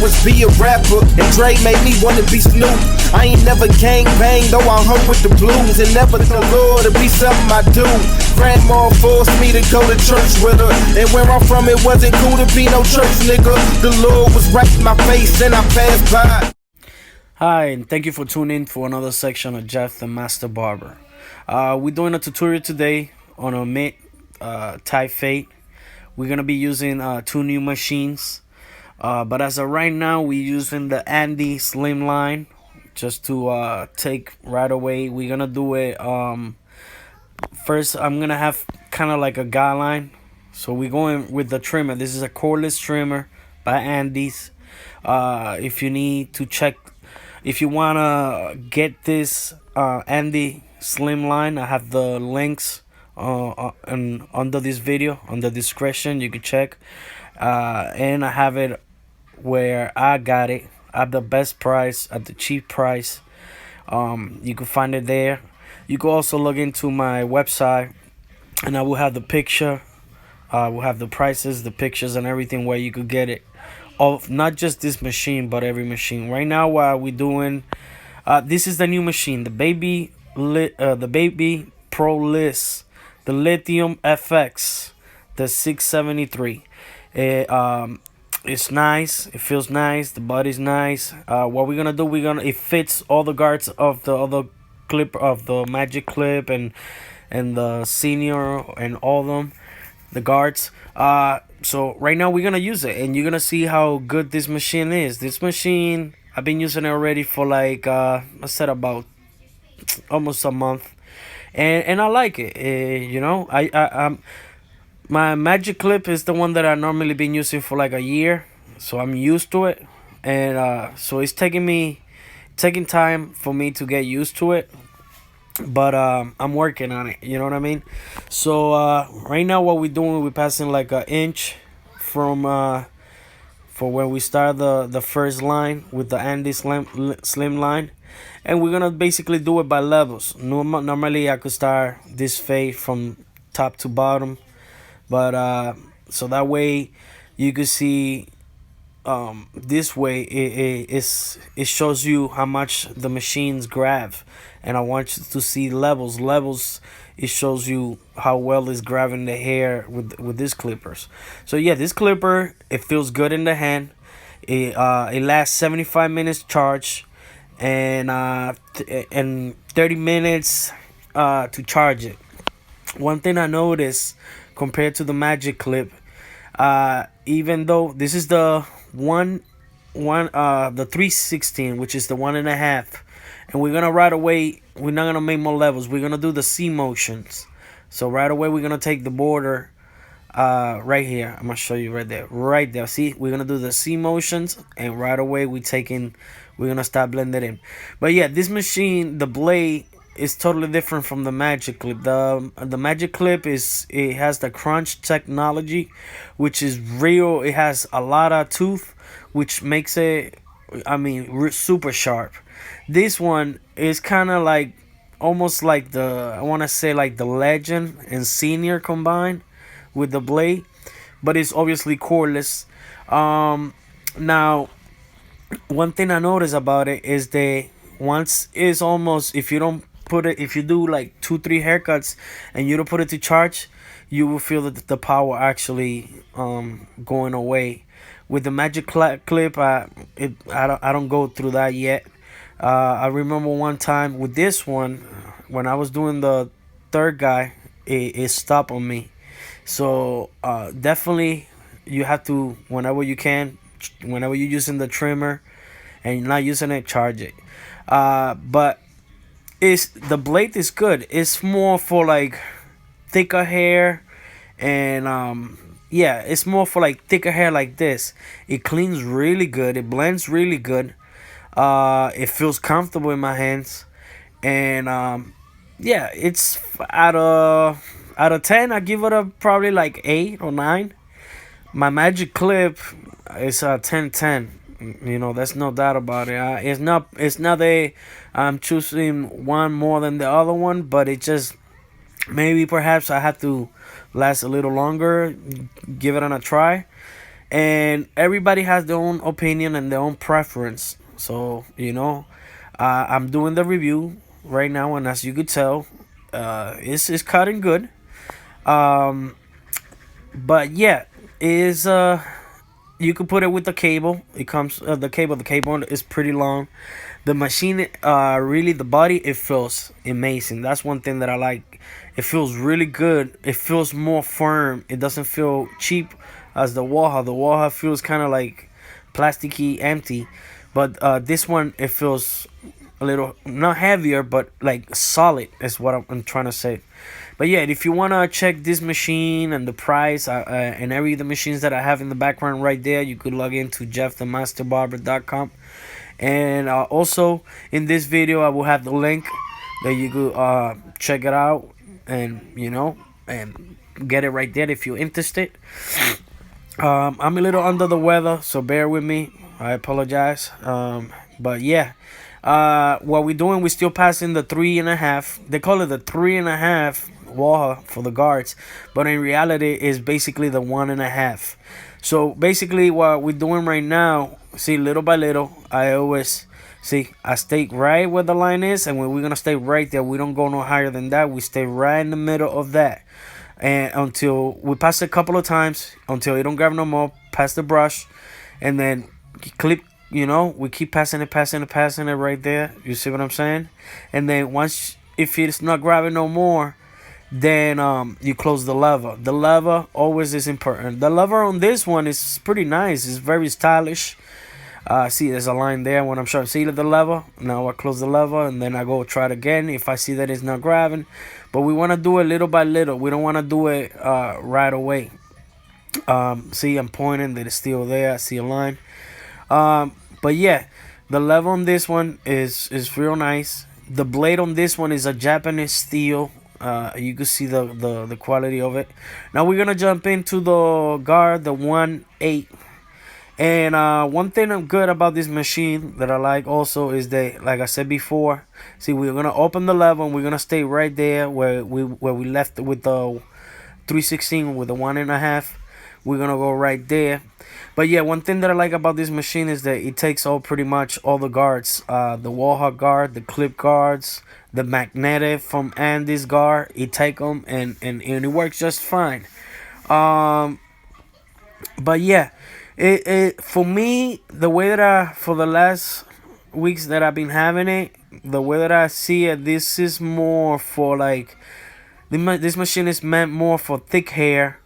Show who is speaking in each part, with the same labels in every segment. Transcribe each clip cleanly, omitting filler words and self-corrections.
Speaker 1: was be a rapper, and Dre made me wanna be Snoop. I ain't never gang bang, though I hung with the blues, and never the Lord to be something I do. Grandma forced me to go to church with her, and where I'm from it wasn't cool to be no church nigga. The Lord was right in my face and I passed by.
Speaker 2: Hi, and thank you for tuning in for another section of Jeff the Master Barber. We're doing a tutorial today on a mid type fade. We're gonna be using two new machines, but as of right now, we're using the Andy Slimline just to take right away. We're gonna do it. First, I'm gonna have kind of like a guideline. So we're going with the trimmer. This is a cordless trimmer by Andy's. If you need to check, if you wanna get this Andy Slimline, I have the links and under this video, on the description. You can check, and I have it where I got it at the best price, at the cheap price. You can find it there. You can also log into my website, and I will have the picture. We'll have the prices, the pictures, and everything where you could get it. Of not just this machine, but every machine. Right now, while we're doing, this is the new machine, the Baby Liss, the Lithium FX, the 673. It's nice. It feels nice. The body's nice. What we're gonna do? It fits all the guards of the other clip, of the Magic Clip, and the Senior, and all of them, the guards. So right now we're gonna use it, and you're gonna see how good this machine is. This machine, I've been using it already for like I said, about almost a month, and I like it. You know, my Magic Clip is the one that I normally been using for like a year, so I'm used to it, and so it's taking time for me to get used to it, but I'm working on it, you know what I mean. So right now what we're doing, we're passing like an inch from for when we start the first line with the Andy slim line, and we're gonna basically do it by levels. Normally I could start this fade from top to bottom, but so that way you could see, this way it shows you how much the machines grab, and I want you to see levels. It shows you how well it's grabbing the hair with these clippers. So yeah, this clipper, it feels good in the hand. It lasts 75 minutes charge, and 30 minutes to charge it. One thing I noticed compared to the Magic Clip, even though this is the the 316, which is the 1.5, and we're gonna right away, we're not gonna make more levels, we're gonna do the C motions. So right away we're gonna take the border, right here, I'm gonna show you right there, see, we're gonna do the C motions, and right away we're gonna start blending in. But yeah, this machine, the blade is totally different from the Magic Clip. The Magic Clip it has the crunch technology, which is real. It has a lot of tooth, which makes it, I mean, super sharp. This one is kind of like, almost like I want to say like the Legend and Senior combined with the blade, but it's obviously cordless. Now, one thing I noticed about it is that once it's almost, if you don't put it, if you do like 2-3 haircuts and you don't put it to charge, you will feel that the power actually going away. With the Magic Clip, I don't go through that yet. I remember one time with this one, when I was doing the third guy, it stopped on me. So definitely you have to, whenever you can, whenever you're using the trimmer and you're not using it, charge it. But the blade is good. It's more for like thicker hair, and yeah, it's more for like thicker hair like this. It cleans really good. It blends really good. It feels comfortable in my hands, and yeah, it's out of 10, I give it a probably like 8 or 9. My Magic Clip is a 10/10. You know, there's no doubt about it. It's not that I'm choosing one more than the other one, but it just, maybe perhaps I have to last a little longer, give it on a try, and everybody has their own opinion and their own preference. So I'm doing the review right now, and as you could tell, it's cutting good. Um, but yeah, is you could put it with the cable. It comes the cable is pretty long. The machine, really, the body, it feels amazing. That's one thing that I like. It feels really good. It feels more firm. It doesn't feel cheap as the Waha. The Waha feels kind of like plasticky, empty, but this one, it feels a little not heavier, but like solid is what I'm trying to say. But yeah, if you wanna check this machine and the price, and every the machines that I have in the background right there, you could log into jeffthemasterbarber.com. And also in this video, I will have the link that you could check it out, and and get it right there if you're interested. I'm a little under the weather, so bear with me. I apologize. But yeah, what we're doing, we're still passing the 3.5. They call it the 3.5 wall for the guards, but in reality, it's basically the 1.5. So basically, what we're doing right now, see, little by little, I always see I stay right where the line is, and when we're gonna stay right there, we don't go no higher than that. We stay right in the middle of that, and until we pass it a couple of times, until you don't grab no more, pass the brush, and then clip. We keep passing it right there. You see what I'm saying? And then once, if it's not grabbing no more, then you close the lever. The lever always is important. The lever on this one is pretty nice. It's very stylish. See, there's a line there when I'm sure. See the lever? Now I close the lever, and then I go try it again if I see that it's not grabbing. But we want to do it little by little. We don't want to do it right away. See, I'm pointing that it's still there. I see a line. But yeah, the lever on this one is real nice. The blade on this one is a Japanese steel. You can see the quality of it. Now we're gonna jump into the guard, the 1.8. And one thing I'm good about this machine that I like also is that, like I said before, see, we're gonna open the lever and we're gonna stay right there where we left with the 316 with the 1.5. We're gonna go right there. But yeah, one thing that I like about this machine is that it takes pretty much all the guards, the wall hug guard, the clip guards, the magnetic from Andy's guard. It take them and it works just fine. But yeah, it for me, the way that for the last weeks that I've been having it, the way that I see it, this is more for like this machine is meant more for thick hair,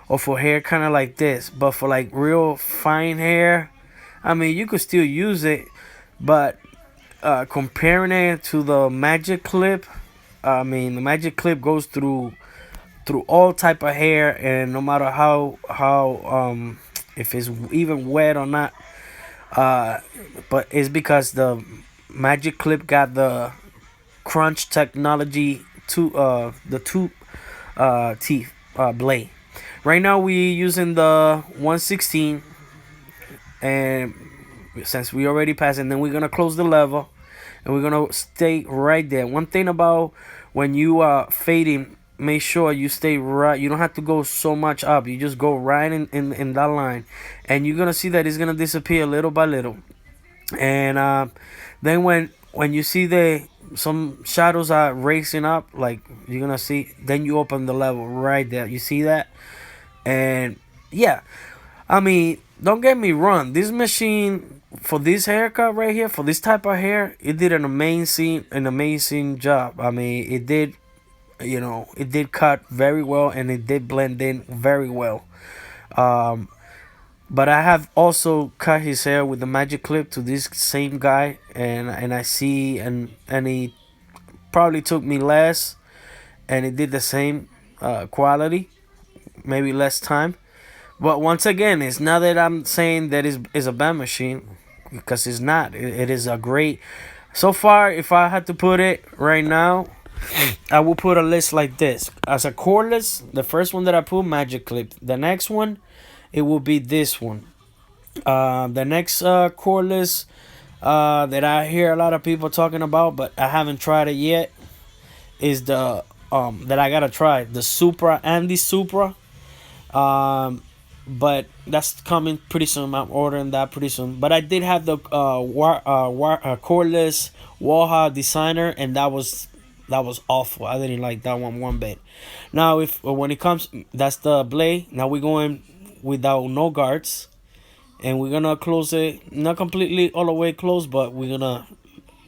Speaker 2: or for hair kind of like this. But for like real fine hair, I mean, you could still use it, but comparing it to the Magic Clip, I mean, the Magic Clip goes through all type of hair, and no matter how if it's even wet or not, but it's because the Magic Clip got the crunch technology to the two teeth blade. Right now we using the 116, and since we already passed, and then we're gonna close the lever, and we're gonna stay right there. One thing about when you are fading, make sure you stay right. You don't have to go so much up. You just go right in that line, and you're gonna see that it's gonna disappear little by little. And then when you see some shadows are racing up, like you're gonna see, then you open the level right there. You see that? And yeah, I mean, don't get me wrong, this machine, for this haircut right here, for this type of hair, it did an amazing job. I mean, it did cut very well, and it did blend in very well. But I have also cut his hair with the Magic Clip to this same guy, and I see, and he probably took me less, and it did the same quality, maybe less time. But once again, it's not that I'm saying that is a bad machine, because it's not. It is a great. So far, if I had to put it right now, I will put a list like this. As a cordless, the first one that I put, Magic Clip. The next one, it will be this one. The next cordless that I hear a lot of people talking about, but I haven't tried it yet, is the that I gotta try, the Supra, Andy Supra. but that's coming pretty soon. I'm ordering that pretty soon. But I did have the cordless Waha designer, and that was awful. I didn't like that one bit. Now, if when it comes, that's the blade. Now we're going without no guards, and we're gonna close it, not completely all the way closed, but we're gonna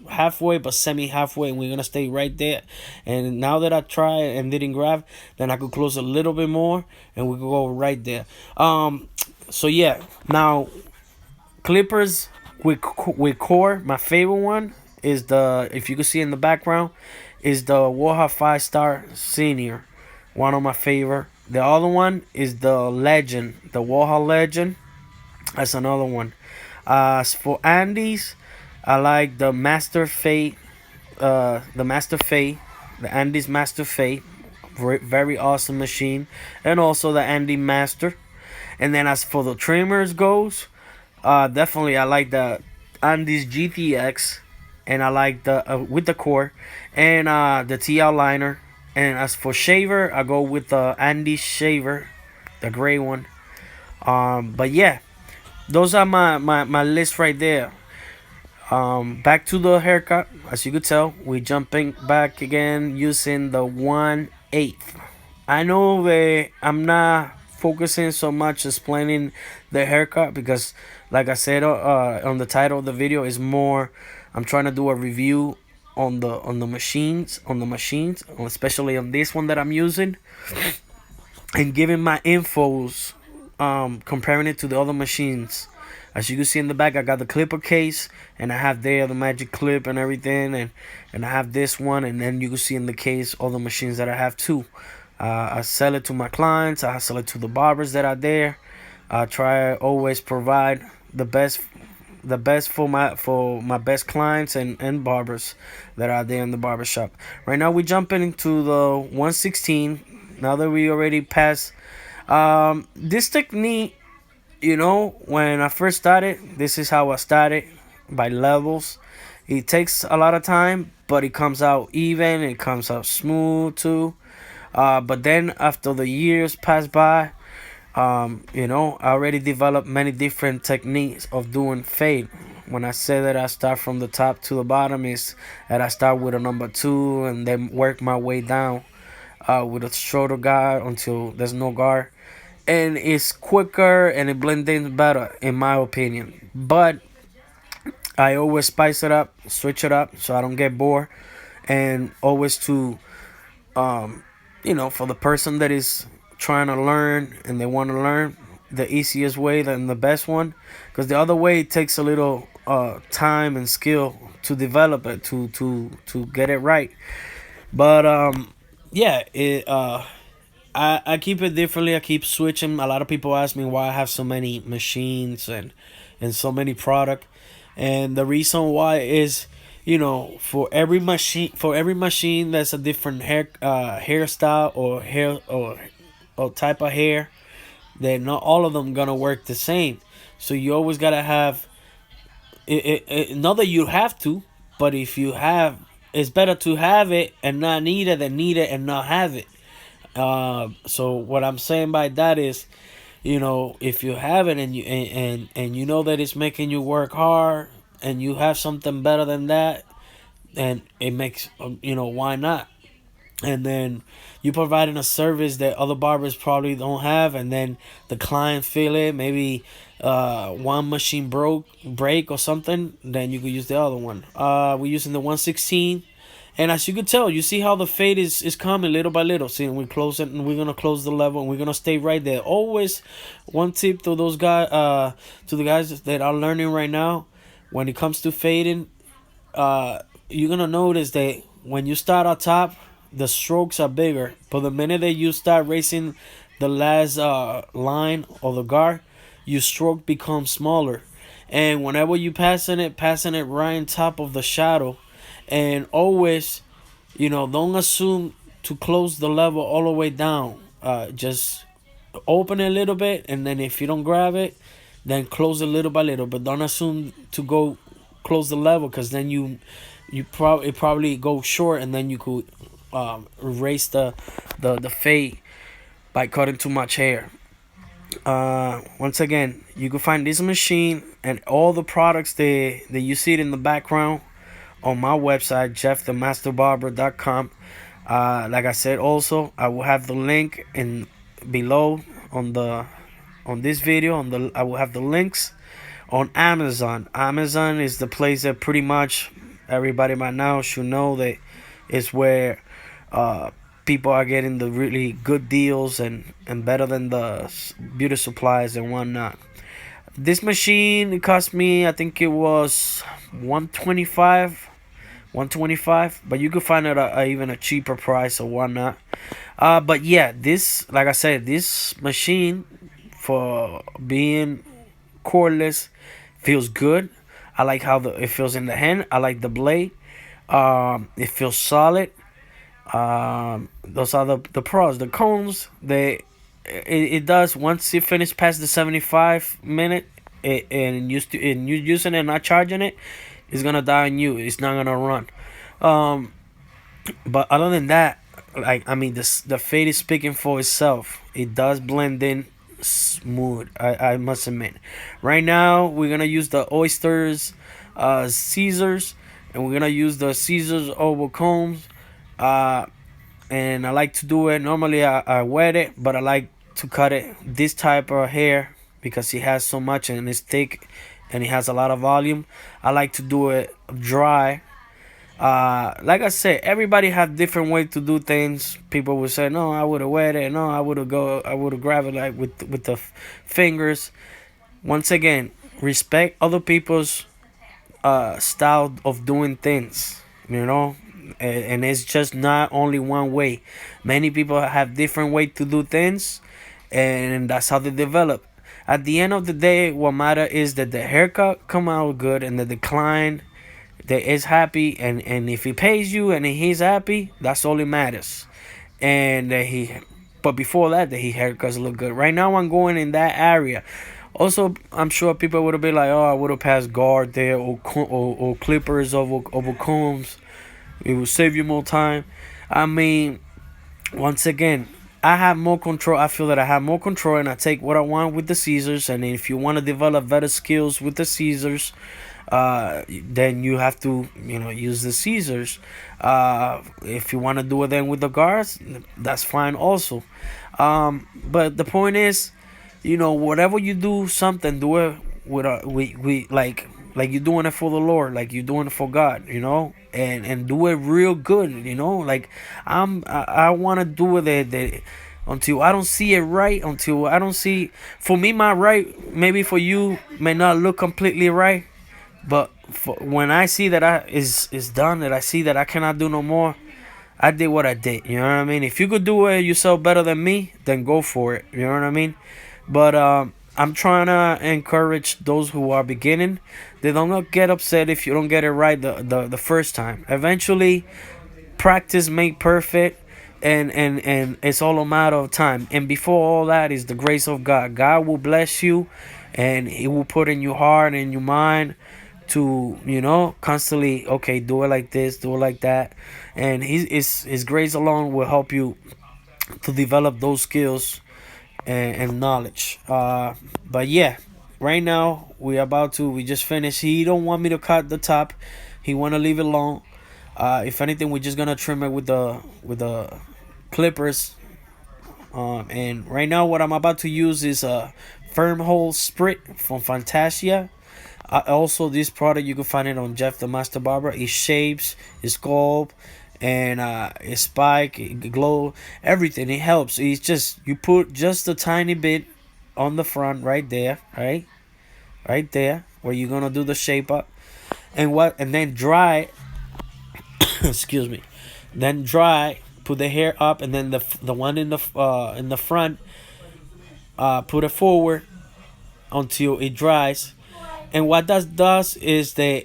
Speaker 2: halfway, but semi halfway, and we're gonna stay right there. And now that I tried and didn't grab, then I could close a little bit more, and we could go right there. So yeah, now clippers with core. My favorite one is the, if you can see in the background, is the Waha 5-star Senior. One of my favorite. The other one is the Legend, the Waha Legend. That's another one. As for Andes, I like the Master Fate, the Andes Master Fate, very awesome machine, and also the Andy Master. And then as for the trimmers goes, definitely I like the Andes GTX, and I like the with the core, and the TL liner. And as for shaver, I go with the Andes shaver, the gray one. But yeah, those are my list right there. Back to the haircut. As you could tell, we jumping back again using the 1/8. I know that I'm not focusing so much explaining the haircut because, like I said, on the title of the video is more. I'm trying to do a review on the machines, especially on this one that I'm using, and giving my infos, comparing it to the other machines. As you can see in the back, I got the clipper case, and I have there the magic clip and everything, and I have this one, and then you can see in the case all the machines that I have too. I sell it to my clients. I sell it to the barbers that are there. I try always provide the best for my best clients and barbers that are there in the barber shop. Right now we're jumping into the 116. Now that we already passed this technique, when I first started, this is how I started, by levels. It takes a lot of time, but it comes out even. It comes out smooth too. But then after the years pass by, I already developed many different techniques of doing fade. When I say that I start from the top to the bottom, is that I start with a number 2 and then work my way down with a shorter guard until there's no guard. And it's quicker and it blends in better, in my opinion. But I always spice it up, switch it up, so I don't get bored. And always for the person that is trying to learn and they want to learn, the easiest way and the best one, because the other way takes a little time and skill to develop it, to get it right. But yeah, I keep it differently. I keep switching. A lot of people ask me why I have so many machines and so many product, and the reason why is, for every machine that's a different hairstyle or hair or type of hair, then not all of them gonna work the same. So you always gotta have not that you have to, but if you have, it's better to have it and not need it than need it and not have it. So what I'm saying by that is, if you have it and you know that it's making you work hard, and you have something better than that, then it makes, why not? And then you providing a service that other barbers probably don't have, and then the client feel it, maybe one machine break or something, then you could use the other one. We're using the 116. And as you can tell, you see how the fade is coming little by little. See, we close it, and we're gonna close the level, and we're gonna stay right there. Always, one tip to those guys, to the guys that are learning right now, when it comes to fading, you're gonna notice that when you start on top, the strokes are bigger. But the minute that you start racing the last line or the guard, your stroke becomes smaller. And whenever you passing it right on top of the shadow. And always, don't assume to close the level all the way down. Just open it a little bit, and then if you don't grab it, then close it little by little. But don't assume to go close the level, because then it probably go short, and then you could erase the fade by cutting too much hair. Once again, you can find this machine and all the products that you see it in the background on my website, jeffthemasterbarber.com. Like I said, also I will have the link in below on this video. I will have the links on Amazon. Amazon is the place that pretty much everybody by now should know that is where people are getting the really good deals and better than the beauty supplies and whatnot. This machine, it cost me, I think it was 125, but you could find it even a cheaper price or whatnot. But yeah, this, like I said, this machine for being cordless feels good. I like how it feels in the hand. I like the blade. It feels solid. Those are the pros. The cons, it does, once you finish past the 75 minute, and you using it and not charging it, it's gonna die on you. It's not gonna run. But other than that, like, I mean, the fade is speaking for itself. It does blend in smooth. I must admit. Right now, we're gonna use the Oster's scissors, and we're gonna use the scissors oval combs. And I like to do it. Normally, I wet it, but I like to cut it this type of hair because it has so much and it's thick, and it has a lot of volume. I like to do it dry. Like I said, everybody have different way to do things. People will say, "No, I would have wet it. No, I would have grabbed it like with the fingers." Once again, respect other people's style of doing things. You know, and it's just not only one way. Many people have different way to do things, and that's how they develop. At the end of the day, what matter is that the haircut come out good and the client that is happy, and if he pays you and he's happy, that's all that matters. And but before that he haircuts look good. Right now, I'm going in that area. Also, I'm sure people would have been like, "Oh, I would have passed guard there, or clippers over combs. It will save you more time." I mean, once again, I have more control. I feel that I have more control, and I take what I want with the scissors. And if you want to develop better skills with the scissors, then you have to, use the scissors. If you want to do it then with the guards, that's fine also. But the point is, whatever you do, something, do it with we like you're doing it for the Lord, like you're doing it for God, and do it real good, like I want to do it until I don't see it right, until I don't see, for me, my right, maybe for you may not look completely right, but when I see that is done, that I see that I cannot do no more, I did what I did. You know what I mean? If you could do it yourself better than me, then go for it. You know what I mean? But I'm trying to encourage those who are beginning. They don't get upset if you don't get it right the first time. Eventually, practice make perfect, and it's all a matter of time. And before all that is the grace of God. God will bless you, and He will put in your heart and your mind to constantly, okay, do it like this, do it like that, and his grace alone will help you to develop those skills and knowledge. But yeah, right now we just finished. He don't want me to cut the top. He want to leave it long. If anything, we're just gonna trim it with the clippers. And right now what I'm about to use is a firm hold sprit from Fantasia. Also, this product, you can find it on Jeff the Master Barber. It shapes, it sculpt, and it spike, it glow, everything. It helps. It's just, you put just a tiny bit on the front right there, right there, where you're gonna do the shape up, and then dry. Excuse me. Then dry. Put the hair up, and then the one in the front, put it forward until it dries. And what that does is that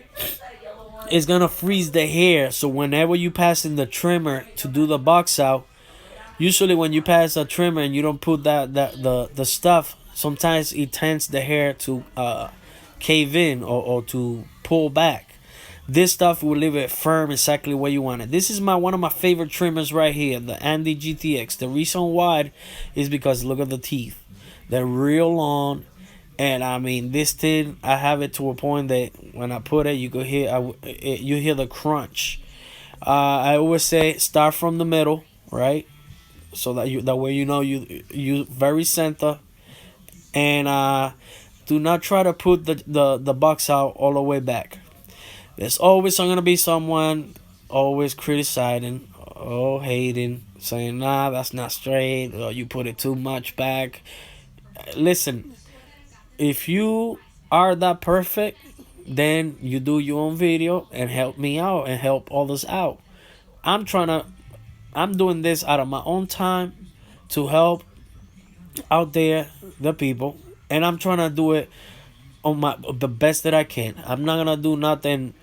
Speaker 2: it's gonna freeze the hair. So whenever you pass in the trimmer to do the box out, usually when you pass a trimmer and you don't put the stuff, sometimes it tends the hair to cave in or to pull back. This stuff will leave it firm exactly where you want it. This is one of my favorite trimmers right here, the Andy GTX. The reason why is because look at the teeth. They're real long. And I mean, this thing, I have it to a point that when I put it, you could hear, you hear the crunch. I always say start from the middle, right? So that way you very center, and do not try to put the box out all the way back. There's always gonna be someone always criticizing, hating, saying nah, that's not straight, or you put it too much back. Listen, if you are that perfect, then you do your own video and help me out and help others out. I'm trying to, I'm doing this out of my own time to help out there the people, and I'm trying to do it on the best that I can. I'm not gonna do nothing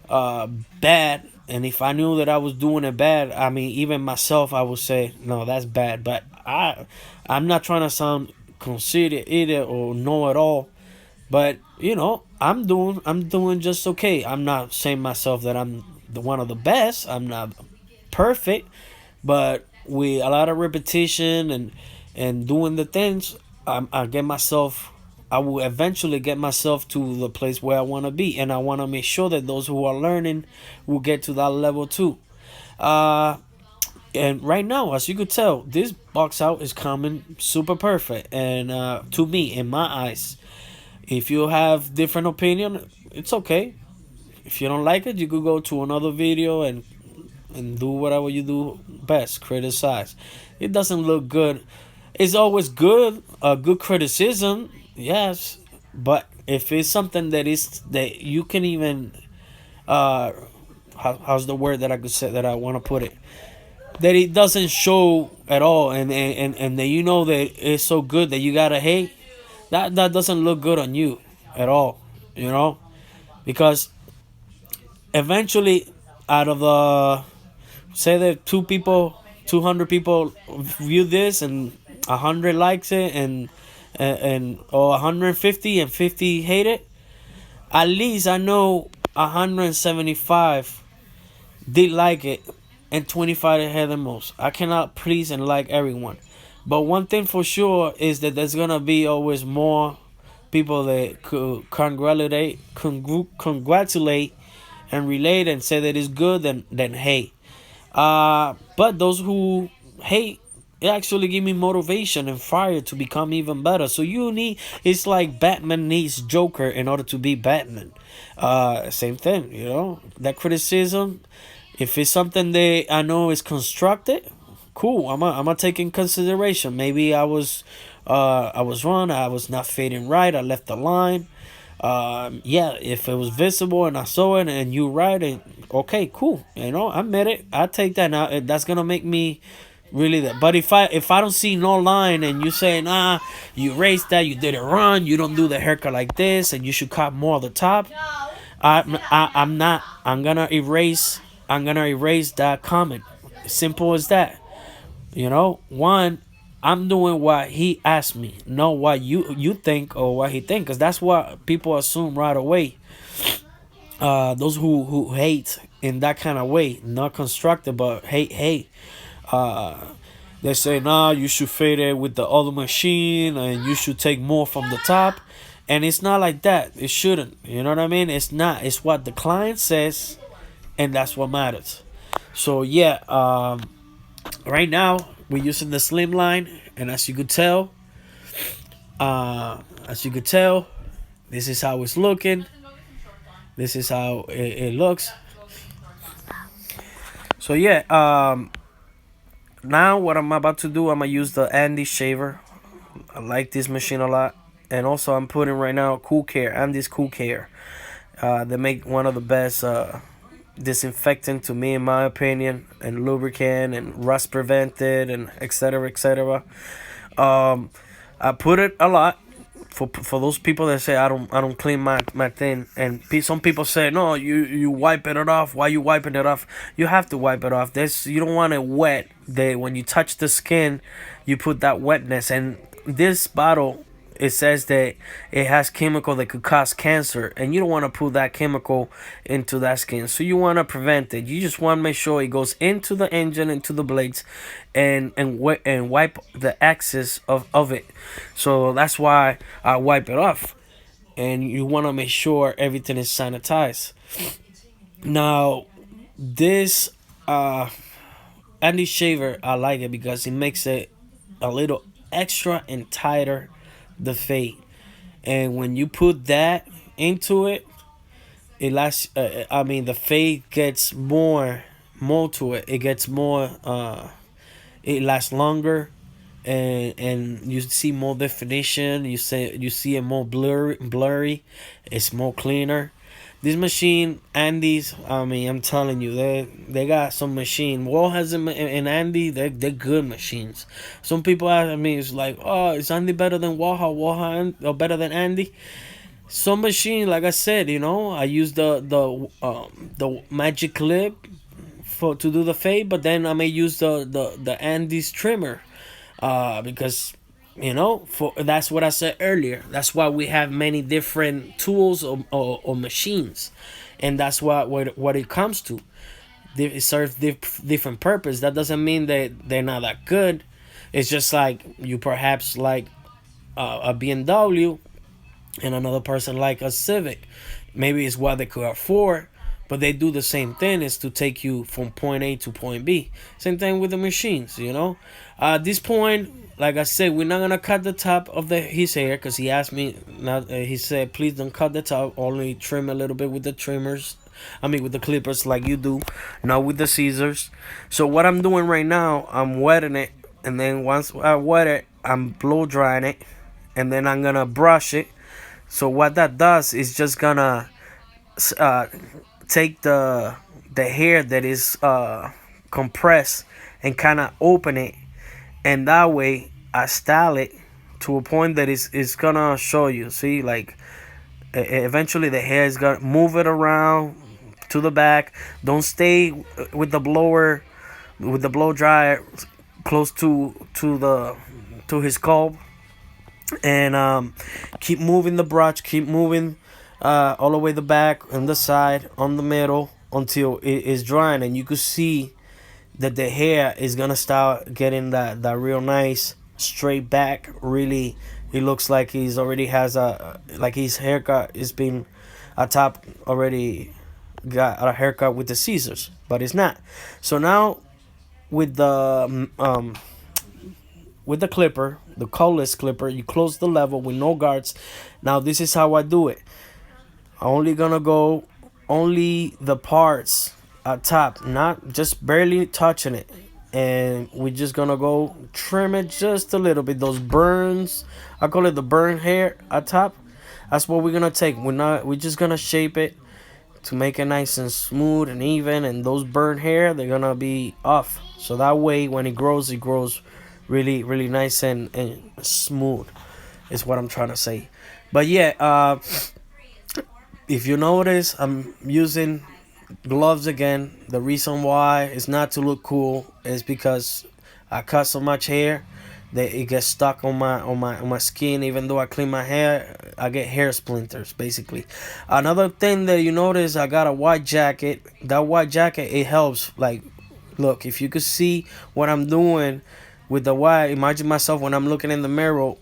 Speaker 2: bad. And if I knew that I was doing it bad, I mean, even myself, I would say, no, that's bad. But I'm not trying to sound conceited either or know it all. But I'm doing just okay. I'm not saying myself that I'm the one of the best. I'm not perfect, but with a lot of repetition and doing the things, I get myself. I will eventually get myself to the place where I want to be, and I want to make sure that those who are learning will get to that level too. Uh, and right now, as you could tell, this box out is coming super perfect, and to me, in my eyes, if you have different opinion, it's okay. If you don't like it, you could go to another video and do whatever you do best, criticize. It doesn't look good. It's always good, a good criticism, yes, but if it's something that you can even how's the word that I could say that I want to put it, that it doesn't show at all, and that that it's so good that you gotta hate, that doesn't look good on you at all, because eventually, out of the, say that 200 people view this, and 100 likes it, and or 150 and 50 hate it, at least I know 175 did like it, and 25 hate the most. I cannot please and like everyone, but one thing for sure is that there's gonna be always more people that could congratulate and relate and say that it's good than hate. But those who hate, it actually give me motivation and fire to become even better. So it's like Batman needs Joker in order to be Batman. Same thing, that criticism, if it's something that I know is constructed, cool, I'm gonna take in consideration. Maybe I was wrong, I was not fading right, I left the line. Yeah, if it was visible and I saw it and you right, and okay, cool, I admit it, I take that. Now that's gonna make me really that. But if I don't see no line, and you say, nah, you erased that, you did it wrong, you don't do the haircut like this, and you should cut more of the top, I'm not, I'm gonna erase that comment. Simple as that. One, I'm doing what he asked me, not what you think or what he think, because that's what people assume right away. Those who hate in that kind of way, not constructive, but hate. They say, nah, you should fade it with the other machine, and you should take more from the top. And it's not like that. It shouldn't. You know what I mean? It's not. It's what the client says, and that's what matters. So yeah, right now we're using the slim line, and as you could tell, this is how it's looking. This is how it looks. So yeah, now what I'm about to do, I'm gonna use the Andy shaver. I like this machine a lot, and also I'm putting right now Cool Care, Andy's Cool Care. They make one of the best disinfectant to me, in my opinion, and lubricant and rust prevented and etc. etc. I put it a lot for those people that say I don't clean my thing, and some people say, no, you wiping it off. Why you wiping it off? You have to wipe it off. You don't want it wet. When you touch the skin, you put that wetness, and this bottle it says that it has chemical that could cause cancer, and you don't want to put that chemical into that skin. So you want to prevent it. You just want to make sure it goes into the engine, into the blades, and wipe the excess of it. So that's why I wipe it off, and you want to make sure everything is sanitized. Now, this Andy shaver, I like it because it makes it a little extra and tighter, the fade. And when you put that into it, it lasts. I mean, the fade gets more to it. It gets more. It lasts longer, and you see more definition. You see it more blurry. It's more cleaner. This machine, Andy's. I mean, I'm telling you, they got some machine. Wall has them, and Andy, they're good machines. Some people ask me, it's like, oh, is Andy better than Waha? Or better than Andy? Some machine, like I said, I use the magic clip for to do the fade, but then I may use the Andy's trimmer, because for that's what I said earlier. That's why we have many different tools or machines, and that's what it comes to. It serves different purpose. That doesn't mean that they're not that good. It's just like you perhaps like a BMW and another person like a Civic. Maybe it's what they could afford, but they do the same thing, is to take you from point A to point B. Same thing with the machines, At this point, like I said, we're not gonna cut the top of his hair, because he asked me. Not, he said, please don't cut the top. Only trim a little bit with the trimmers. I mean, with the clippers, like you do, not with the scissors. So what I'm doing right now, I'm wetting it, and then once I wet it, I'm blow drying it, and then I'm gonna brush it. So what that does is just gonna take the hair that is compressed and kind of open it, and that way I style it to a point that is gonna show you. See, like eventually the hair is gonna move it around to the back. Don't stay with the blower, with the blow dryer close to his scalp, and keep moving the brush, keep moving all the way the back and the side, on the middle, until it is drying, and you could see that the hair is gonna start getting that real nice straight back. Really, it looks like he's already has like his haircut is been a top already got a haircut with the scissors, but it's not. So now with the clipper, the colorless clipper, you close the level with no guards. Now this is how I do it. I'm only gonna go only the parts at top, not just barely touching it, and we're just gonna go trim it just a little bit. Those burns, I call it the burn hair at top. That's what we're gonna take. We're just gonna shape it to make it nice and smooth and even, and those burn hair, they're gonna be off. So that way when it grows really, really nice and smooth, is what I'm trying to say. But yeah, if you notice, I'm using gloves again. The reason why is not to look cool, is because I cut so much hair that it gets stuck on my skin. Even though I clean my hair, I get hair splinters basically. Another thing that you notice, I got a white jacket. That white jacket, it helps. Like, look, if you could see what I'm doing with the white, imagine myself when I'm looking in the mirror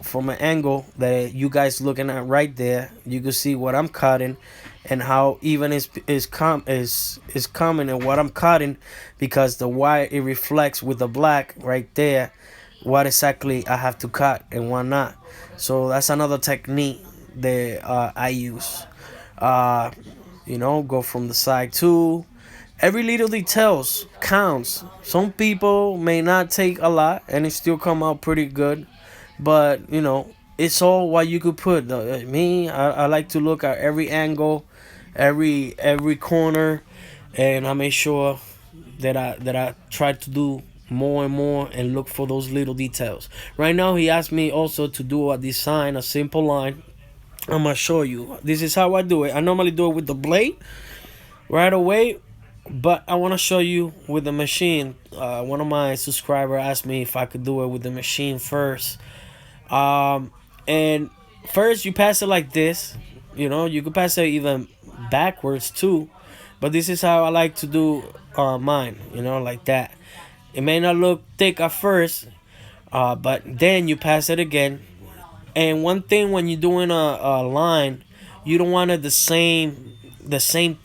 Speaker 2: from an angle that you guys looking at right there. You can see what I'm cutting and how even is coming and what I'm cutting, because the white, it reflects with the black right there what exactly I have to cut and what not. So that's another technique that I use. Go from the side too. Every little details counts. Some people may not take a lot and it still come out pretty good, but it's all what you could put. Me, I like to look at every angle, every corner, and I make sure that I try to do more and more and look for those little details. Right now, he asked me also to do a design, a simple line. I'm gonna show you. This is how I do it. I normally do it with the blade right away, but I want to show you with the machine. One of my subscribers asked me if I could do it with the machine first. And And first you pass it like this. You could pass it even backwards too, but this is how I like to do mine. Like that. It may not look thick at first, but then you pass it again. And one thing when you're doing a line, you don't want it the same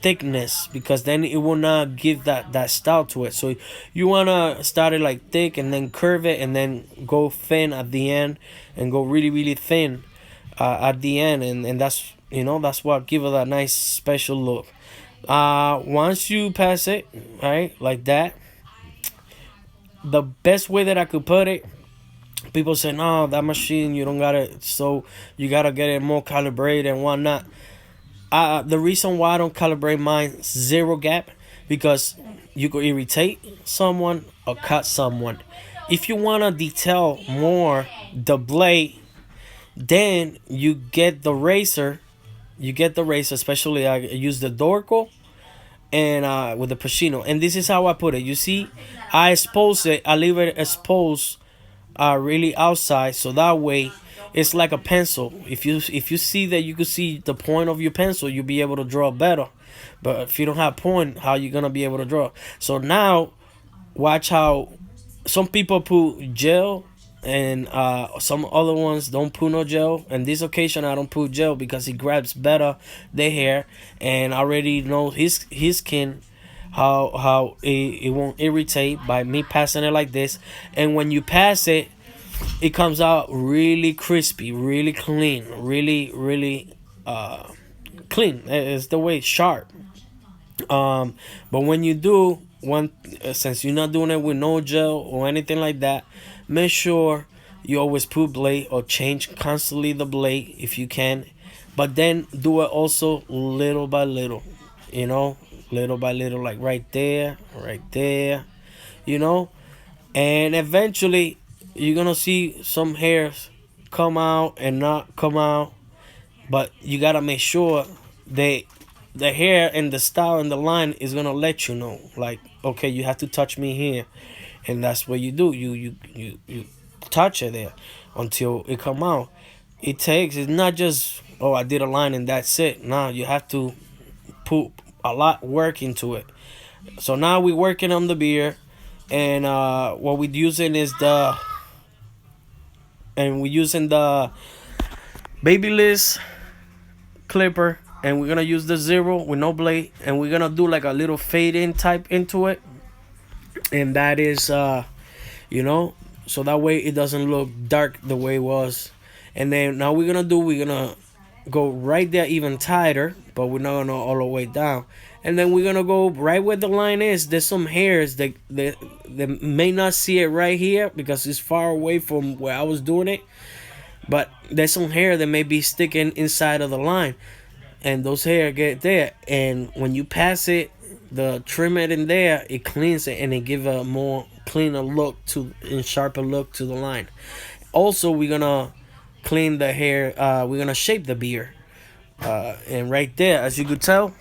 Speaker 2: thickness, because then it will not give that style to it. So you want to start it like thick and then curve it and then go thin at the end and go really really thin at the end, and that's what give it a nice special look. Once you pass it right like that, the best way that I could put it, people say no, that machine you don't got it, so you gotta get it more calibrated and whatnot. The reason why I don't calibrate mine zero gap, because you could irritate someone or cut someone. If you wanna detail more the blade, then you get the razor. Especially I use the Dorco and with the Pacino. And this is how I put it. You see, I expose it. I leave it exposed, really outside, so that way it's like a pencil. If you see that, you can see the point of your pencil, you'll be able to draw better. But if you don't have point, how you gonna be able to draw? So now, watch how some people put gel, and some other ones don't put no gel. And this occasion I don't put gel because it grabs better the hair, and I already know his skin, how it won't irritate by me passing it like this. And when you pass it, it comes out really crispy, really clean, really really clean. It's the way, sharp. But when you do one, since you're not doing it with no gel or anything like that, make sure you always put blade or change constantly the blade if you can. But then do it also little by little, little by little, like right there, you know. And eventually you're gonna see some hairs come out and not come out, but you gotta make sure they the hair and the style and the line is gonna let you know, like, okay, you have to touch me here. And that's what you do. You touch it there until it come out. It's not just, oh, I did a line and that's it. No, you have to put a lot work into it. So now we're working on the beard, and what we're using is we're using the Babyliss clipper, and we're gonna use the zero with no blade, and we're gonna do like a little fade in type into it. And that is so that way it doesn't look dark the way it was. And then now we're gonna go right there even tighter, but we're not gonna all the way down. And then we're gonna go right where the line is. There's some hairs that they may not see it right here because it's far away from where I was doing it, but there's some hair that may be sticking inside of the line, and those hair get there. And when you pass it, the trim it in there, it cleans it and it give a more cleaner look and sharper look to the line. Also, we're gonna clean the hair. We're gonna shape the beard, and right there, as you could tell,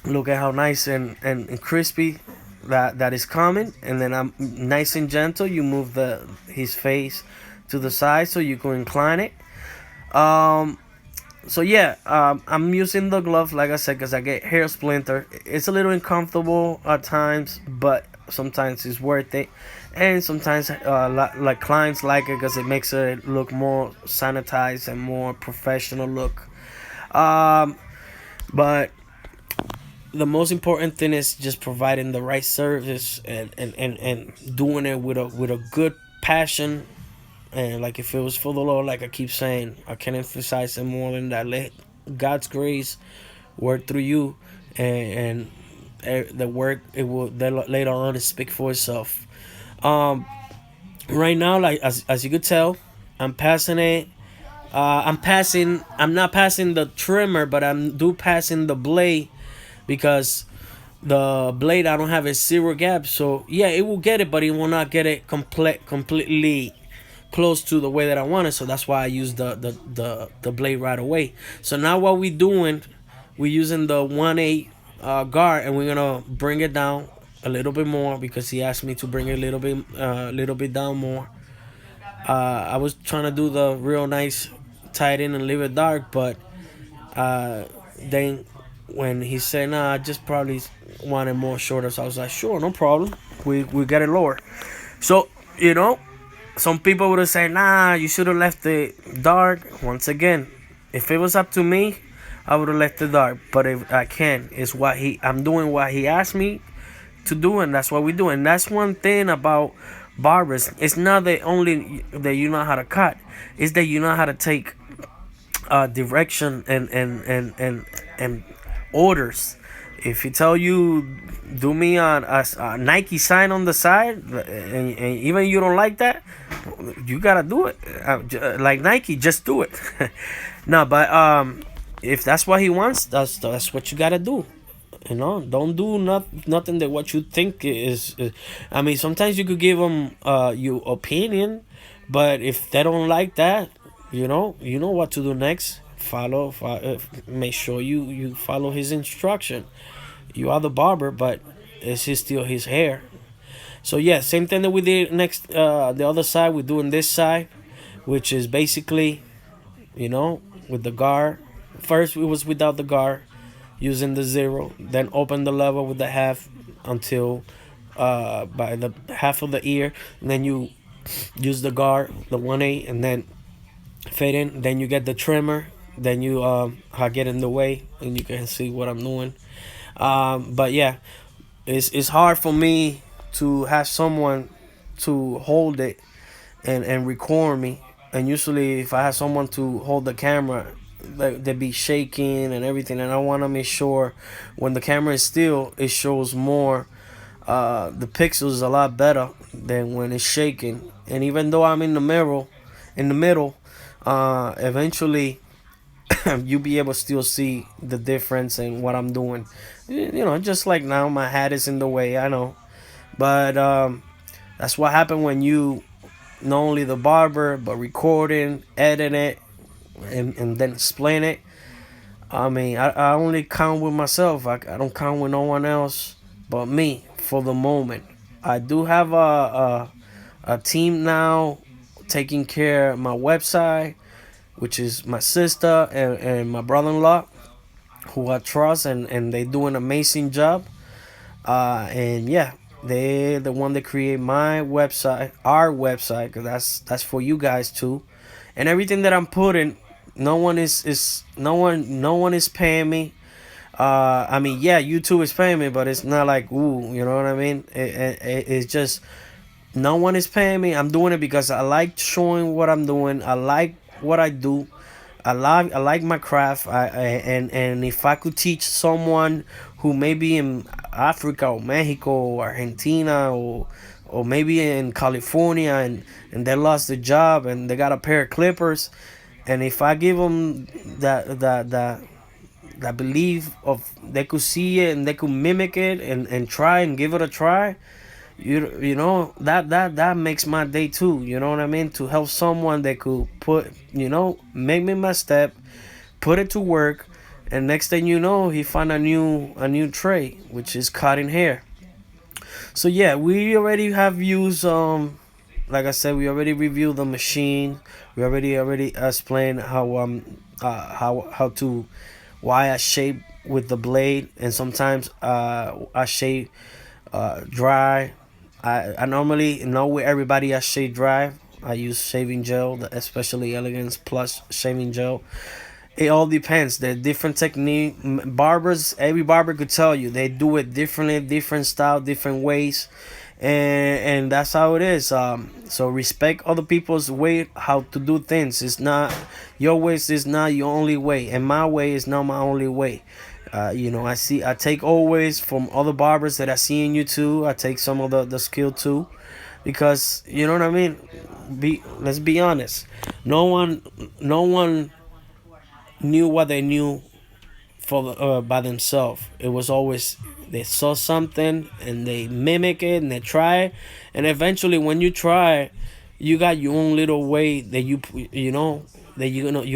Speaker 2: look at how nice and crispy that is coming. And then I'm nice and gentle. You move his face to the side so you can incline it. So yeah, I'm using the glove, like I said, because I get hair splinter. It's a little uncomfortable at times, but sometimes it's worth it. And sometimes like clients like it because it makes it look more sanitized and more professional look. But the most important thing is just providing the right service and doing it with a good passion. And like, if it was for the Lord, like I keep saying, I can't emphasize it more than that. Let God's grace work through you, and the work, it will later on speak for itself. Right now, like as you could tell, I'm passing it. I'm not passing the trimmer, but I'm passing the blade, because the blade I don't have a zero gap. So yeah, it will get it, but it will not get it completely close to the way that I want it. So that's why I use the blade right away. So now what we're doing, we're using the 1/8 guard, and we're gonna bring it down a little bit more because he asked me to bring it a little bit down more. I was trying to do the real nice, tie it in and leave it dark, but uh, then when he said, "Nah, I just probably wanted more shorter," so I was like, "Sure, no problem. We get it lower." So you know, some people would have said, "Nah, you should have left it dark." Once again, if it was up to me, I would have left it dark. But if I can, it's what I'm doing what he asked me to do, and that's what we do. And that's one thing about barbers. It's not that only that you know how to cut; it's that you know how to take direction and orders. If he tell you do me on a Nike sign on the side, and even you don't like that, you gotta do it. Like Nike, just do it. No, but if that's what he wants, that's what you gotta do. Don't do nothing that what you think is. I mean, sometimes you could give them your opinion, but if they don't like that, you know what to do next. Make sure you follow his instruction. You are the barber, but still his hair. So yeah, same thing that we did next. The other side, we're doing this side, which is basically, with the guard. First, it was without the guard, using the zero. Then open the lever with the half until by the half of the ear. And then you use the guard, the 1/8, and then fade in. Then you get the trimmer. Then you get in the way, and you can see what I'm doing. But yeah, it's hard for me to have someone to hold it and record me. And usually, if I have someone to hold the camera, they be shaking and everything. And I want to make sure when the camera is still, it shows more. The pixels a lot better than when it's shaking. And even though I'm in the middle, eventually you be able to still see the difference in what I'm doing. Just like now, my hat is in the way. I know, but that's what happened when you not only the barber but recording, editing it, and then explain it. I mean, I only count with myself. I don't count with no one else but me for the moment. I do have a team now taking care of my website, which is my sister and my brother-in-law, who I trust, and they do an amazing job. And yeah, they the one that create my website, our website, because that's for you guys too. And everything that I'm putting, no one is paying me. I mean, yeah, YouTube is paying me, but it's not like ooh, you know what I mean? It's just no one is paying me. I'm doing it because I like showing what I'm doing. I like what I do. I like my craft. And if I could teach someone who maybe in Africa or Mexico or Argentina or maybe in California, and they lost their job and they got a pair of clippers, and if I give them that belief of they could see it and they could mimic it and try and give it a try, that makes my day too. You know what I mean? To help someone that could make me my step, put it to work, and next thing you know, he found a new trade, which is cutting hair. So yeah, we already have used like I said, we already reviewed the machine. We already explained how to why I shape with the blade, and sometimes I shape dry. I normally know with everybody I shave dry. I use shaving gel, especially Elegance Plus shaving gel. It all depends. The different technique. Barbers, every barber could tell you they do it differently, different style, different ways, and that's how it is. So respect other people's way how to do things. It's not your way. Is not your only way, and my way is not my only way. I take always from other barbers that I see in YouTube. I take some of the skill too, because you know what I mean. Let's be honest. No one knew what they knew by themselves. It was always they saw something and they mimic it and they try it, and eventually when you try, you got your own little way that your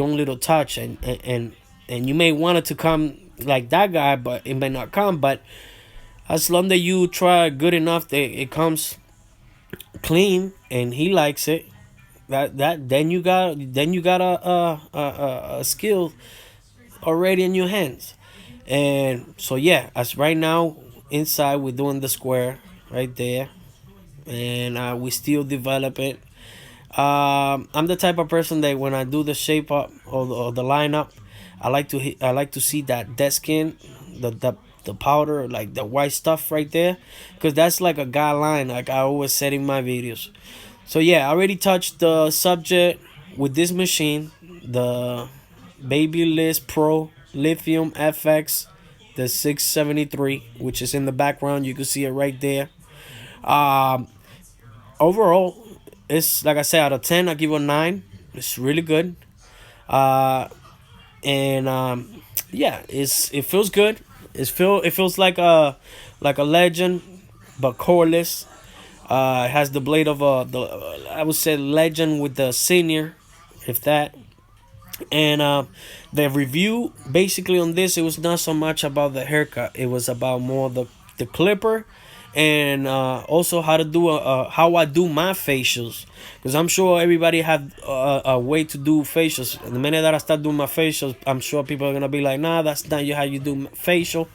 Speaker 2: own little touch, and you may want it to come like that guy, but it may not come. But as long that you try good enough that it comes clean and he likes it, That then you got a skill already in your hands. And so yeah, as right now inside we're doing the square right there, and we still develop it. I'm the type of person that when I do the shape up or the lineup, I like to see that dead skin, the powder, like the white stuff right there, because that's like a guideline, like I always said in my videos. So yeah, I already touched the subject with this machine, the Babyliss Pro Lithium FX, the 673, which is in the background. You can see it right there. Um, Overall, it's like I said, out of 10, I give it a 9. It's really good. Uh, and yeah, it feels good. It feels like a legend, but coreless. It has the blade of I would say legend with the senior, if that. And the review basically on this, it was not so much about the haircut. It was about more the clipper, and also how to do how I do my facials, because I'm sure everybody have a way to do facials. The minute that I start doing my facials, I'm sure people are gonna be like, nah, that's not how you do facial.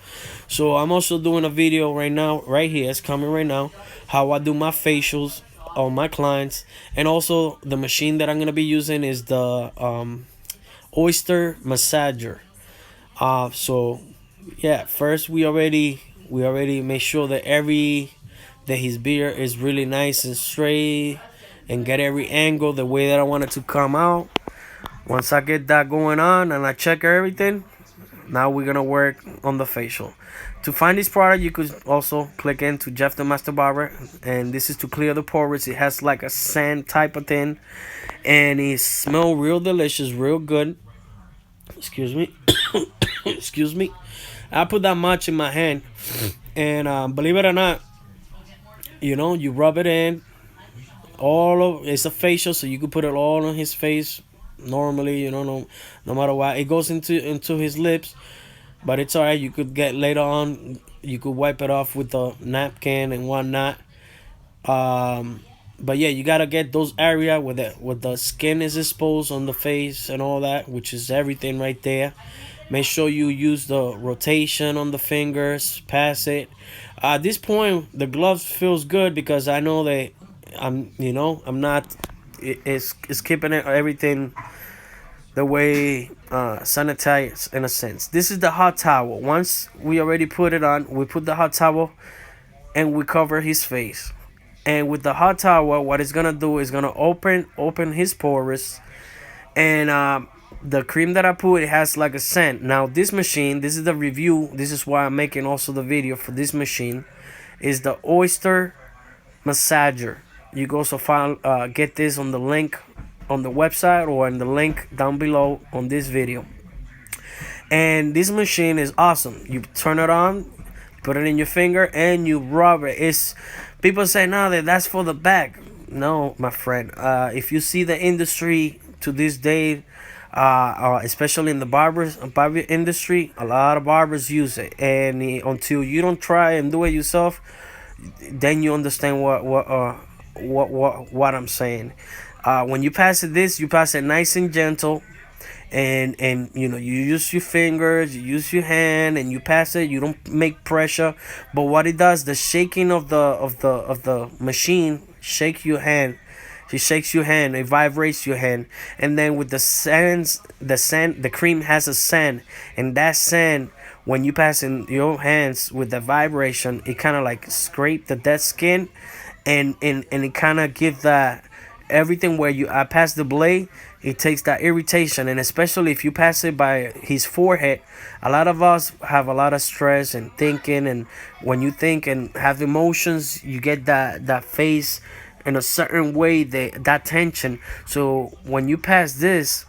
Speaker 2: So I'm also doing a video right now, right here, it's coming right now, how I do my facials on my clients. And also the machine that I'm gonna be using is the Oster massager. So yeah, first we already make sure that his beard is really nice and straight, and get every angle the way that I want it to come out. Once I get that going on and I check everything, now we're gonna work on the facial. To find this product, you could also click into Jeff the Master Barber, and this is to clear the pores. It has like a sand type of thing, and it smells real delicious, real good. Excuse me. Excuse me. I put that much in my hand, and believe it or not, you rub it in. It's a facial, so you could put it all on his face. Normally, no matter what, it goes into his lips, but it's alright. You could get later on. You could wipe it off with a napkin and whatnot. But yeah, you gotta get those area where the skin is exposed on the face and all that, which is everything right there. Make sure you use the rotation on the fingers, pass it. At this point, the gloves feels good because I know that I'm not. It's keeping everything the way sanitized in a sense. This is the hot towel. Once we already put it on, we put the hot towel and we cover his face. And with the hot towel, what it's gonna do is gonna open his pores, and the cream that I put, it has like a scent. Now this machine, this is the review. This is why I'm making also the video for this machine. Is the Oster massager. You can also find get this on the link on the website or in the link down below on this video. And this machine is awesome. You turn it on, put it in your finger, and you rub it. It's people say no, that's for the back. No, my friend. If you see the industry to this day, especially in the barber industry, a lot of barbers use it, and until you don't try and do it yourself, then you understand what I'm saying. When you pass it, you pass it nice and gentle, and you use your fingers, you use your hand, and you pass it. You don't make pressure, but what it does, the shaking of the machine shake your hand. She shakes your hand, it vibrates your hand, and then with the cream has a sand, and that sand, when you pass in your hands with the vibration, it kind of like scrape the dead skin, and it kind of give that everything where I pass the blade, it takes that irritation. And especially if you pass it by his forehead, a lot of us have a lot of stress and thinking, and when you think and have emotions, you get that face in a certain way, that tension. So when you pass this,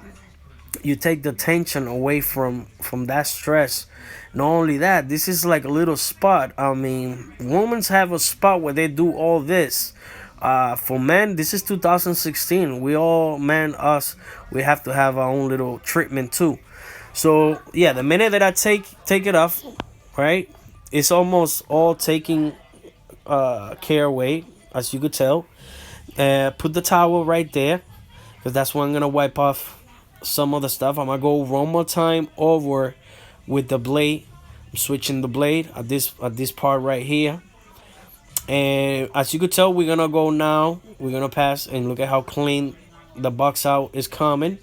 Speaker 2: you take the tension away from that stress. Not only that, this is like a little spot. I mean, women have a spot where they do all this. For men, this is 2016. We all, men, us, we have to have our own little treatment too. So yeah, the minute that I take it off, right, it's almost all taking care away, as you could tell. Put the towel right there, because that's when I'm gonna wipe off some of the stuff. I'm gonna go one more time over with the blade. I'm switching the blade at this part right here. And as you could tell, we're gonna go now. We're gonna pass and look at how clean the box out is coming.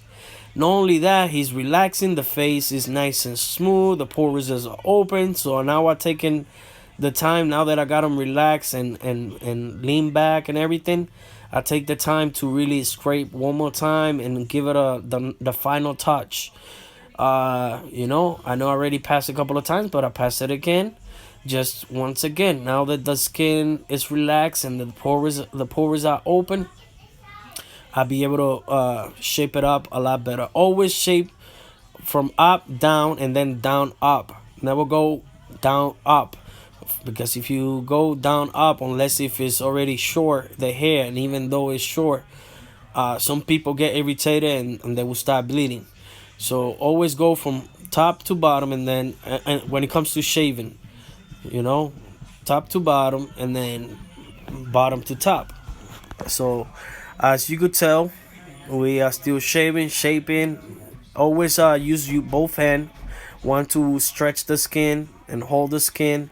Speaker 2: Not only that, he's relaxing. The face is nice and smooth. The pores are open. So now I'm taking the time. Now that I got him relaxed and lean back and everything, I take the time to really scrape one more time and give it the final touch. I know I already passed a couple of times, but I passed it again. Just once again, now that the skin is relaxed and the pores are open, I'll be able to shape it up a lot better. Always shape from up, down, and then down, up. Never go down, up. Because if you go down, up, unless if it's already short, the hair, and even though it's short, some people get irritated and they will start bleeding. So always go from top to bottom, and then and when it comes to shaving, top to bottom and then bottom to top. So as you could tell, we are still shaving, shaping. Always use both hand. Want to stretch the skin and hold the skin,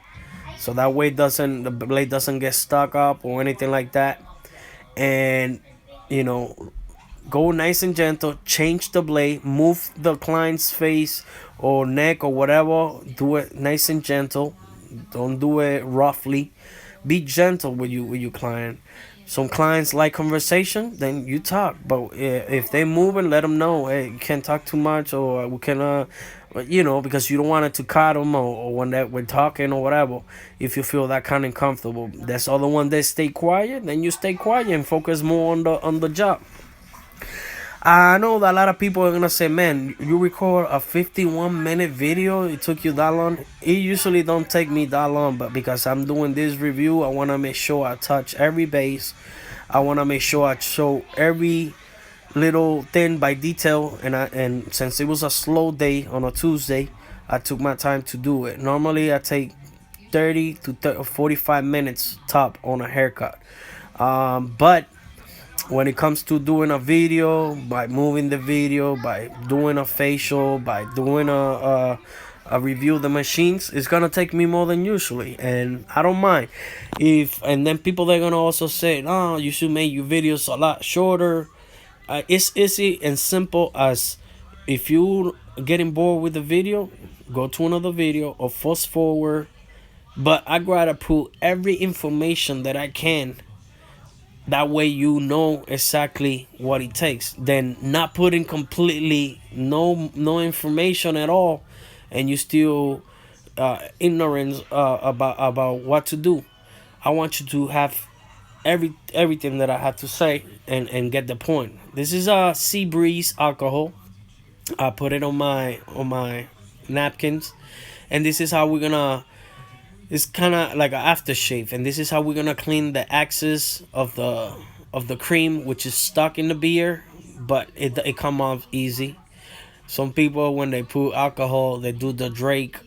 Speaker 2: so that way the blade doesn't get stuck up or anything like that. And go nice and gentle. Change the blade. Move the client's face or neck or whatever. Do it nice and gentle. Don't do it roughly. Be gentle with your client. Some clients like conversation, then you talk. But if they move, and let them know, hey, you can't talk too much, or we can, because you don't want it to cut them, or when that we're talking or whatever. If you feel that kind of comfortable, that's all the one that stay quiet. Then you stay quiet and focus more on the job. I know that a lot of people are gonna say, man, you record a 51-minute video, it took you that long. It usually don't take me that long, but because I'm doing this review, I want to make sure I touch every base. I want to make sure I show every little thing by detail, and since it was a slow day on a Tuesday, I took my time to do it. Normally I take 30 to 45 minutes top on a haircut, but when it comes to doing a video, by moving the video, by doing a facial, by doing a review of the machines, it's gonna take me more than usually, and I don't mind. And then people, they're gonna also say, "Oh, you should make your videos a lot shorter." It's easy and simple as, if you getting bored with the video, go to another video or fast forward. But I gotta put every information that I can. That way you know exactly what it takes. Then not putting completely no information at all, and you still ignorant about what to do. I want you to have everything that I have to say and get the point. This is a Sea Breeze alcohol. I put it on my napkins, and this is how we're gonna. It's kind of like an aftershave, and this is how we're gonna clean the excess of the cream, which is stuck in the beer, but it come off easy. Some people, when they put alcohol, they do the Drake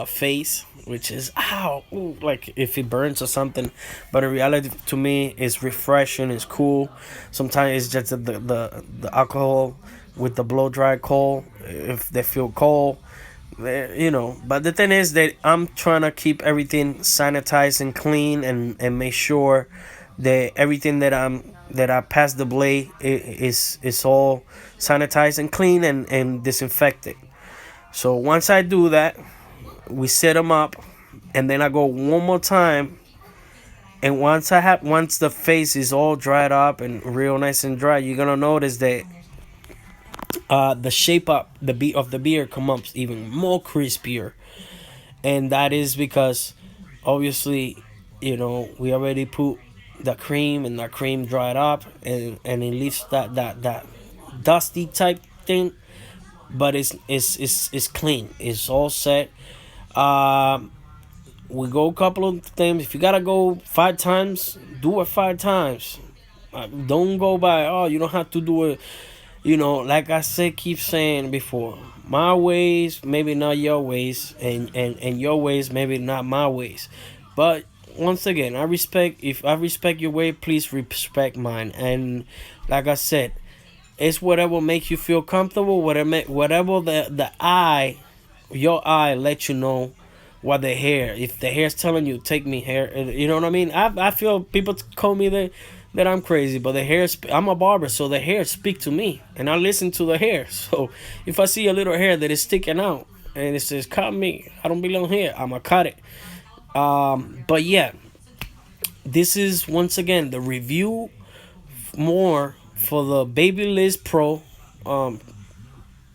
Speaker 2: face, which is ow, ooh, like if it burns or something. But in reality, to me, it's refreshing, it's cool. Sometimes it's just the alcohol with the blow dry cold, if they feel cold. But the thing is that I'm trying to keep everything sanitized and clean, and make sure that everything that I pass the blade is all sanitized and clean and disinfected. So once I do that, we set them up, and then I go one more time. And once the face is all dried up and real nice and dry, you're gonna notice that the shape up of the beer come up even more crispier, and that is because obviously we already put the cream, and the cream dried up, and it leaves that dusty type thing, but it's clean, it's all set. We go a couple of times. If you gotta go 5 times, do it 5 times. Don't go by, oh, you don't have to do it. Like I said, keep saying before, my ways maybe not your ways, and your ways maybe not my ways. But once again, if I respect your way, please respect mine. And like I said, It's whatever makes you feel comfortable. Whatever your eye lets you know what the hair. If the hair's telling you take me hair, you know what I mean. I feel people call me that I'm crazy, but the hair. I'm a barber, so the hair speak to me, and I listen to the hair. So if I see a little hair that is sticking out and it says cut me, I don't belong here, I'ma cut it. But yeah, this is once again the review more for the Babyliss Pro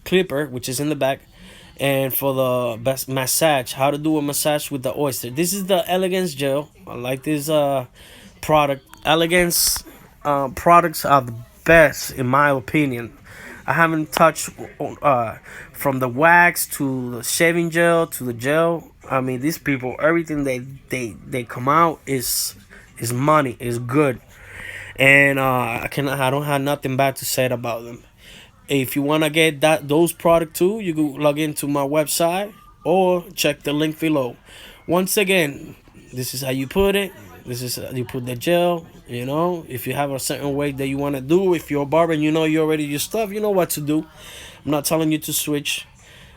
Speaker 2: clipper, which is in the back, and for the best massage, how to do a massage with the Oyster. This is the Elegance gel. I like this product. Elegance products are the best in my opinion. I haven't touched from the wax to the shaving gel to the gel. I mean, these people, everything they come out is money, is good, and I don't have nothing bad to say about them. If you want to get those products too, you can log into my website or check the link below. Once again, this is how you put it. This is how you put the gel. You know, if you have a certain way that you want to do, if you're a barber and you know you already your stuff, you know what to do. I'm not telling you to switch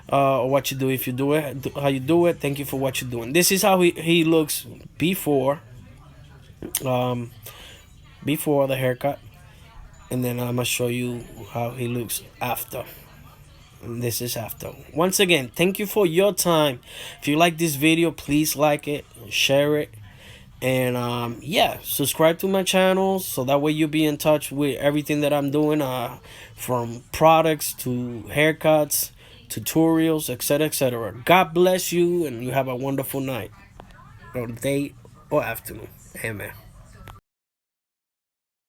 Speaker 2: or what you do. If you do it, how you do it. Thank you for what you're doing. This is how he looks before the haircut. And then I'm gonna show you how he looks after. And this is after. Once again, thank you for your time. If you like this video, please like it, share it, and yeah, subscribe to my channel so that way you'll be in touch with everything that I'm doing, from products to haircuts, tutorials, etc., etc. God bless you, and you have a wonderful night or day or afternoon. Amen.